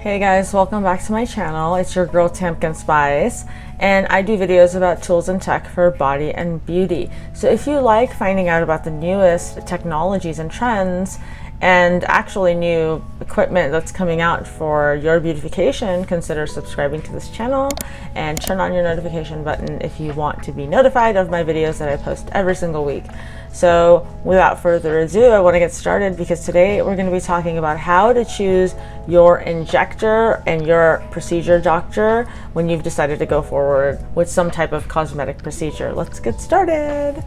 Hey guys, welcome back to my channel. It's your girl Tamkin Spice, and I do videos about tools and tech for body and beauty. So if you like finding out about the newest technologies and trends and actually new equipment that's coming out for your beautification, consider subscribing to this channel and turn on your notification button if you want to be notified of my videos that I post every single week. So without further ado, I want to get started because today we're going to be talking about how to choose your injector and your procedure doctor when you've decided to go forward with some type of cosmetic procedure. Let's get started.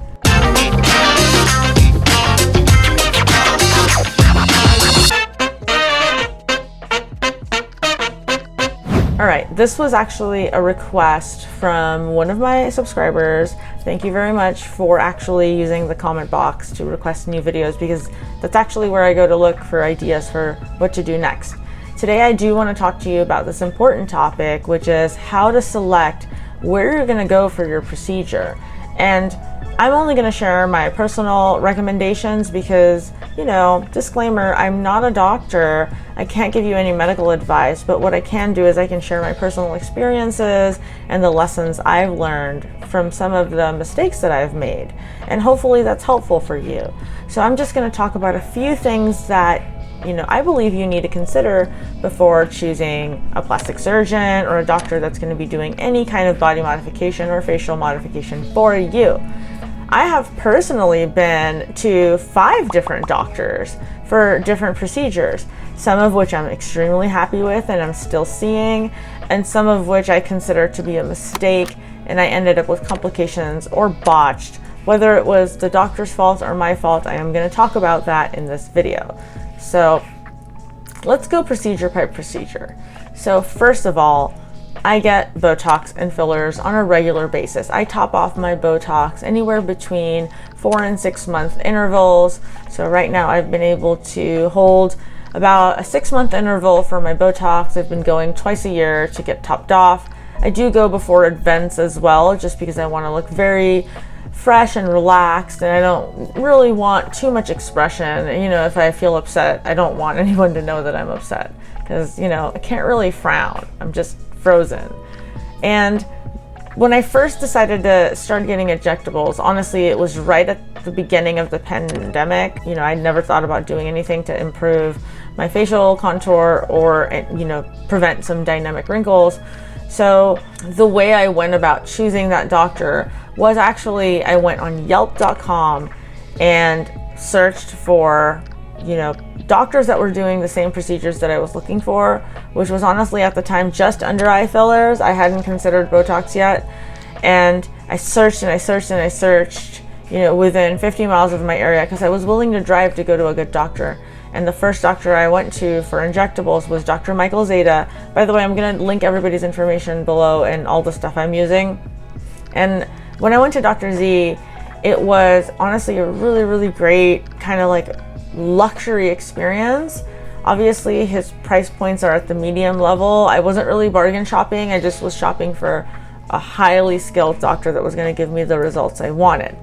All right, this was actually a request from one of my subscribers. Thank you very much for actually using the comment box to request new videos, because that's actually where I go to look for ideas for what to do next. Today I do want to talk to you about this important topic, which is how to select where you're going to go for your procedure. And I'm only going to share my personal recommendations because, you know, disclaimer, I'm not a doctor. I can't give you any medical advice, but what I can do is I can share my personal experiences and the lessons I've learned from some of the mistakes that I've made. And hopefully that's helpful for you. So I'm just going to talk about a few things that, you know, I believe you need to consider before choosing a plastic surgeon or a doctor that's going to be doing any kind of body modification or facial modification for you. I have personally been to 5 different doctors for different procedures, some of which I'm extremely happy with and I'm still seeing, and some of which I consider to be a mistake and I ended up with complications or botched. Whether it was the doctor's fault or my fault, I am going to talk about that in this video. So let's go procedure by procedure. So first of all, I get Botox and fillers on a regular basis. I top off my Botox anywhere between 4 and 6 month intervals. So right now I've been able to hold about a 6-month interval for my Botox. I've been going twice a year to get topped off. I do go before events as well, just because I want to look very fresh and relaxed, and I don't really want too much expression. You know, if I feel upset, I don't want anyone to know that I'm upset, because, you know, I can't really frown. I'm just frozen. And when I first decided to start getting injectables, honestly, it was right at the beginning of the pandemic. You know, I never thought about doing anything to improve my facial contour or, you know, prevent some dynamic wrinkles. So the way I went about choosing that doctor was actually I went on Yelp.com and searched for, you know, doctors that were doing the same procedures that I was looking for, which was honestly at the time just under eye fillers. I hadn't considered Botox yet. And I searched and I searched and I searched, you know, within 50 miles of my area, because I was willing to drive to go to a good doctor. And the first doctor I went to for injectables was Dr. Michael Zadeh. By the way, I'm going to link everybody's information below and all the stuff I'm using. And when I went to Dr. Z, it was honestly a really, really great kind of like luxury experience. Obviously, his price points are at the medium level. I wasn't really bargain shopping. I just was shopping for a highly skilled doctor that was going to give me the results I wanted.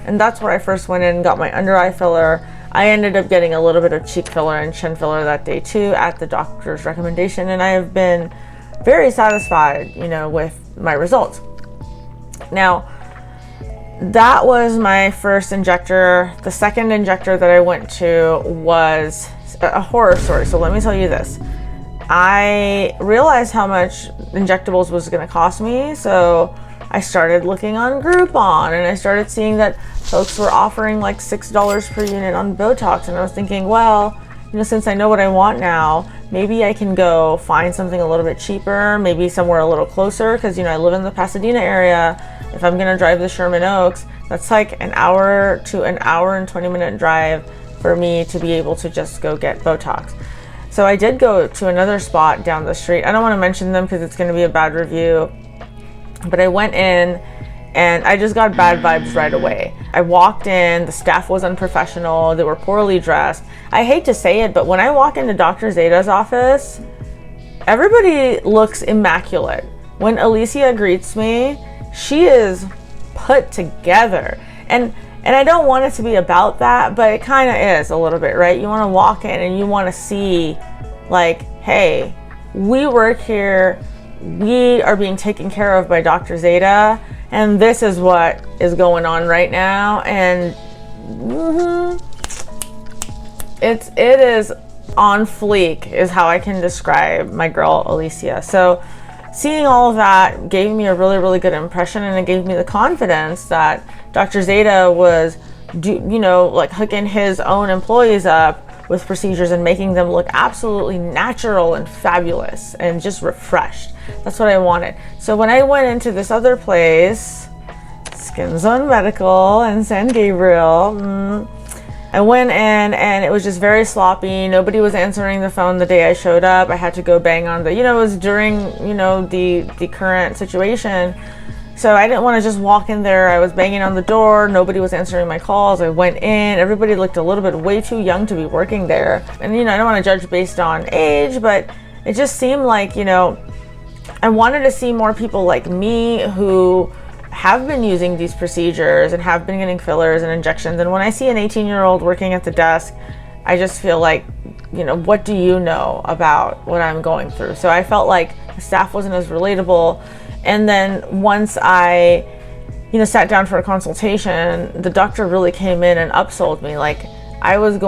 And that's where I first went in and got my under eye filler. I ended up getting a little bit of cheek filler and chin filler that day too at the doctor's recommendation, and I have been very satisfied, you know, with my results. Now, that was my first injector. The second injector that I went to was a horror story. So let me tell you this. I realized how much injectables was going to cost me, so I started looking on Groupon, and I started seeing that folks were offering like $6 per unit on Botox, and I was thinking, well, you know, since I know what I want now, maybe I can go find something a little bit cheaper, maybe somewhere a little closer, because, you know, I live in the Pasadena area. If I'm going to drive to Sherman Oaks, that's like an hour to an hour and 20-minute drive for me to be able to just go get Botox. So I did go to another spot down the street. I don't want to mention them because it's going to be a bad review, but I went in and I just got bad vibes right away. I walked in, the staff was unprofessional, they were poorly dressed. I hate to say it, but when I walk into Dr. Zadeh's office, everybody looks immaculate. When Alicia greets me, she is put together. And I don't want it to be about that, but it kind of is a little bit, right? You want to walk in and you want to see, like, hey, we work here, we are being taken care of by Dr. Zadeh, and this is what is going on right now. And it is on fleek is how I can describe my girl Alicia. So seeing all of that gave me a really, really good impression, and it gave me the confidence that Dr. Zadeh was, like hooking his own employees up with procedures and making them look absolutely natural and fabulous and just refreshed. That's what I wanted. So when I went into this other place, Skin Zone Medical in San Gabriel, I went in and it was just very sloppy. Nobody was answering the phone the day I showed up. I had to go bang on the, it was during, the current situation. So I didn't want to just walk in there. I was banging on the door. Nobody was answering my calls. I went in. Everybody looked a little bit way too young to be working there. And, I don't want to judge based on age, but it just seemed like, I wanted to see more people like me who have been using these procedures and have been getting fillers and injections. And when I see an 18-year-old working at the desk, I just feel like, what do you know about what I'm going through? So I felt like the staff wasn't as relatable. And then once I, sat down for a consultation, the doctor really came in and upsold me. Like I was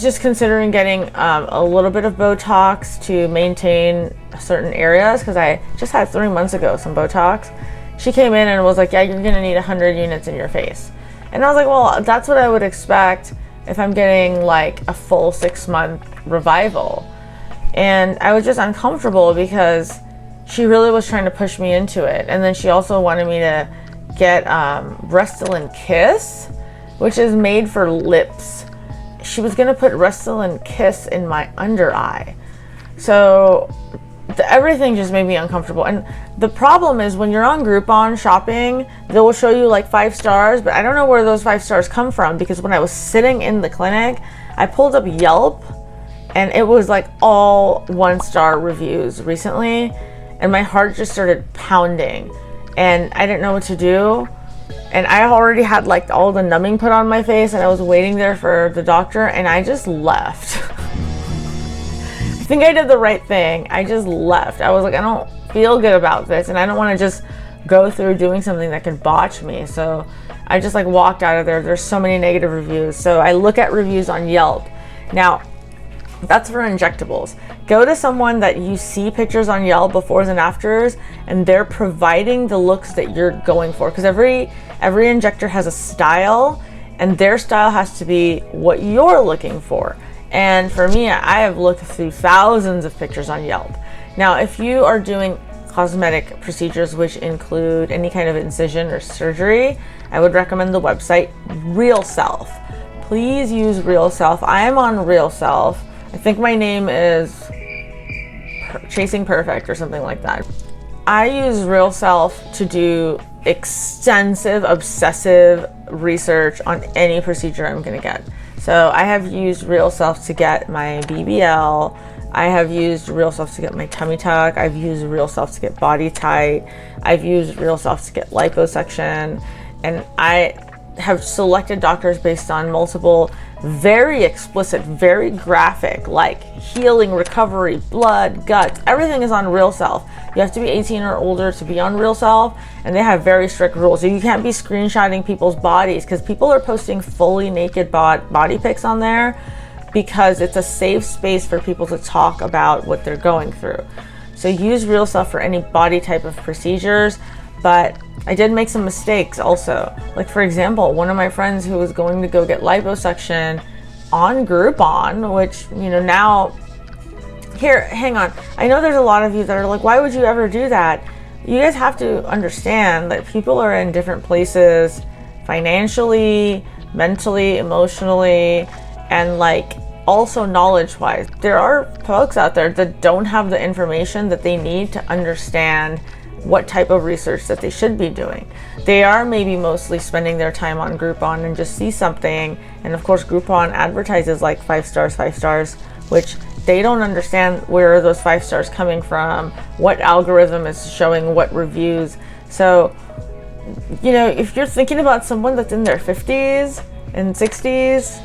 just considering getting a little bit of Botox to maintain certain areas, because I just had 3 months ago some Botox. She came in and was like, yeah, you're gonna need 100 units in your face. And I was like, well, that's what I would expect if I'm getting like a full 6-month revival. And I was just uncomfortable because she really was trying to push me into it. And then she also wanted me to get Restylane Kiss, which is made for lips. She was gonna put Restylane Kiss in my under eye. So everything just made me uncomfortable. And the problem is when you're on Groupon shopping, they will show you like 5 stars, but I don't know where those 5 stars come from, because when I was sitting in the clinic, I pulled up Yelp and it was like all 1-star reviews recently. And my heart just started pounding and I didn't know what to do. And I already had like all the numbing put on my face, and I was waiting there for the doctor, and I just left. I think I did the right thing. I just left. I was like, I don't feel good about this, and I don't want to just go through doing something that could botch me. So I just like walked out of there. There's so many negative reviews. So I look at reviews on Yelp. Now, that's for injectables. Go to someone that you see pictures on Yelp befores and afters, and they're providing the looks that you're going for. Because every injector has a style, and their style has to be what you're looking for. And for me, I have looked through thousands of pictures on Yelp. Now, if you are doing cosmetic procedures, which include any kind of incision or surgery, I would recommend the website Real Self. Please use Real Self. I am on Real Self. I think my name is Chasing Perfect or something like that. I use Real Self to do extensive, obsessive research on any procedure I'm going to get. So I have used Real Self to get my BBL. I have used Real Self to get my tummy tuck. I've used Real Self to get body tight. I've used Real Self to get liposuction. And I have selected doctors based on multiple very explicit, very graphic, like healing, recovery, blood, guts, everything is on Real Self. You have to be 18 or older to be on Real Self, and they have very strict rules. So you can't be screenshotting people's bodies, because people are posting fully naked body pics on there, because it's a safe space for people to talk about what they're going through. So use Real Self for any body type of procedures. But I did make some mistakes also. Like, for example, one of my friends who was going to go get liposuction on Groupon, which, now, here, hang on. I know there's a lot of you that are like, why would you ever do that? You guys have to understand that people are in different places financially, mentally, emotionally, and like also knowledge-wise. There are folks out there that don't have the information that they need to understand what type of research that they should be doing. They are maybe mostly spending their time on Groupon and just see something, and of course Groupon advertises like 5 stars, which they don't understand where are those 5 stars coming from, what algorithm is showing what reviews. So, if you're thinking about someone that's in their 50s and 60s,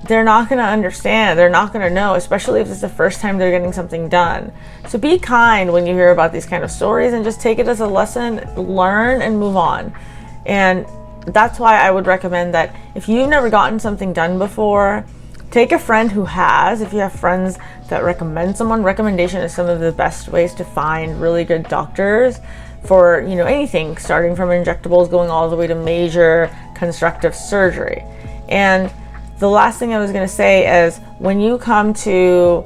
they're not going to understand. They're not going to know, especially if it's the first time they're getting something done. So be kind when you hear about these kind of stories and just take it as a lesson, learn and move on. And that's why I would recommend that if you've never gotten something done before, take a friend who has. If you have friends that recommend someone, recommendation is some of the best ways to find really good doctors for, you know, anything, starting from injectables going all the way to major constructive surgery. And the last thing I was going to say is when you come to,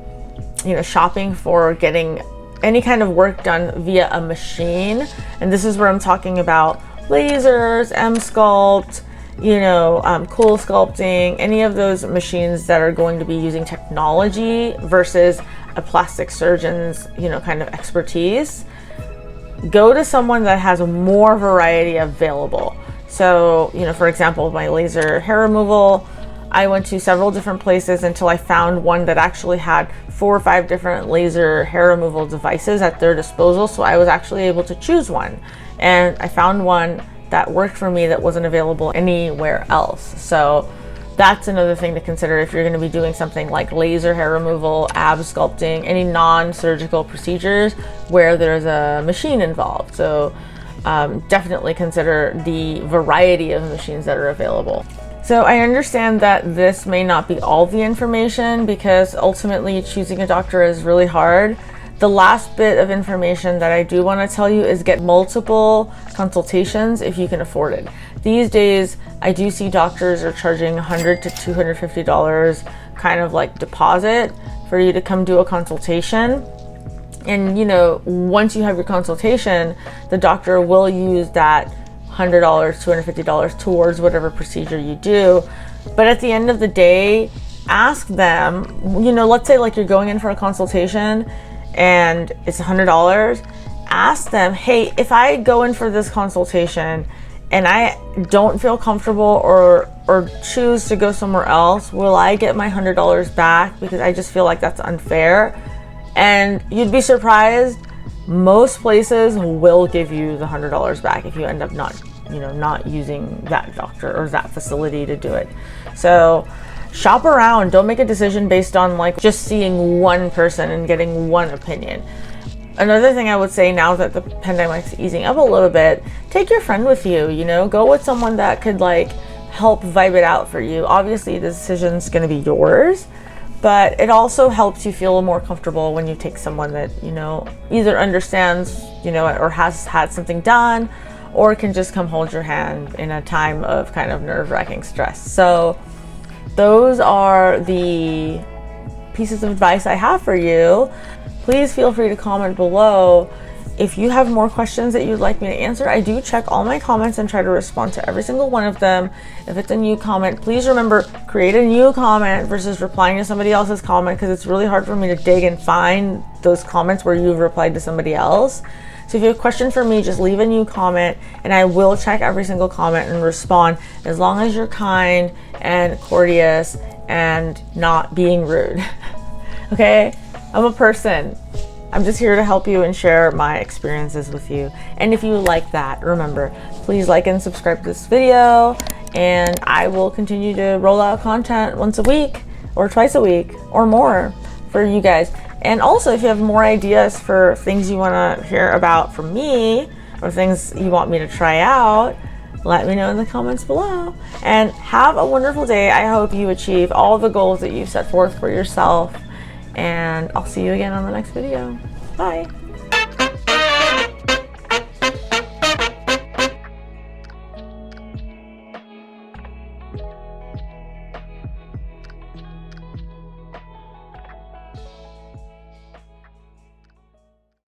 you know, shopping for getting any kind of work done via a machine, and this is where I'm talking about lasers, emsculpt, you know, COOLSCULPTING, any of those machines that are going to be using technology versus a plastic surgeon's, you know, kind of expertise, go to someone that has more variety available. So, you know, for example, my laser hair removal, I went to several different places until I found one that actually had 4 or 5 different laser hair removal devices at their disposal. So I was actually able to choose one, and I found one that worked for me that wasn't available anywhere else. So that's another thing to consider if you're going to be doing something like laser hair removal, ab sculpting, any non-surgical procedures where there's a machine involved. So definitely consider the variety of machines that are available. So I understand that this may not be all the information because ultimately choosing a doctor is really hard. The last bit of information that I do want to tell you is get multiple consultations if you can afford it. These days, I do see doctors are charging $100 to $250 kind of like deposit for you to come do a consultation. And, you know, once you have your consultation, the doctor will use that $100, $250 towards whatever procedure you do. But at the end of the day, ask them, you know, let's say like you're going in for a consultation and it's $100, ask them, hey, if I go in for this consultation and I don't feel comfortable or choose to go somewhere else, will I get my $100 back? Because I just feel like that's unfair. And you'd be surprised, most places will give you the $100 back if you end up not using that doctor or that facility to do it. So shop around. Don't make a decision based on like just seeing one person and getting one opinion. Another thing I would say, now that the pandemic's easing up a little bit, take your friend with you, you know, go with someone that could like help vibe it out for you. Obviously the decision's going to be yours, but it also helps you feel more comfortable when you take someone that, you know, either understands, you know, or has had something done, or can just come hold your hand in a time of kind of nerve-wracking stress. So those are the pieces of advice I have for you. Please feel free to comment below if you have more questions that you'd like me to answer. I do check all my comments and try to respond to every single one of them. If it's a new comment, please remember, create a new comment versus replying to somebody else's comment, because it's really hard for me to dig and find those comments where you've replied to somebody else. So if you have a question for me, just leave a new comment and I will check every single comment and respond, as long as you're kind and courteous and not being rude. Okay? I'm a person. I'm just here to help you and share my experiences with you. And if you like that, remember, please like and subscribe to this video, and I will continue to roll out content once a week or twice a week or more for you guys. And also, if you have more ideas for things you want to hear about from me or things you want me to try out, let me know in the comments below. And have a wonderful day. I hope you achieve all the goals that you've set forth for yourself. And I'll see you again on the next video. Bye.